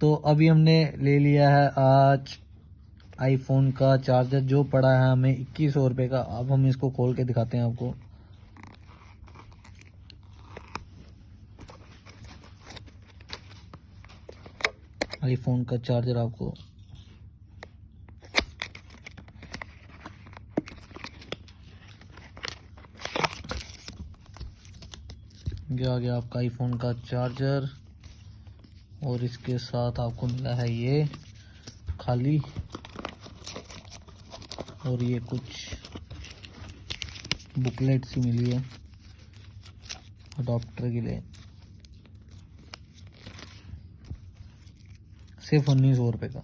तो अभी हमने ले लिया है आज आईफोन का चार्जर, जो पड़ा है हमें 2100 रुपये का। अब हम इसको खोल के दिखाते हैं आपको। आईफोन का चार्जर आपको ये आ गया आपका आईफोन का चार्जर, और इसके साथ आपको मिला है ये खाली, और ये कुछ बुकलेट सी मिली है अडॉप्टर के लिए, सिर्फ 1900 रुपये का।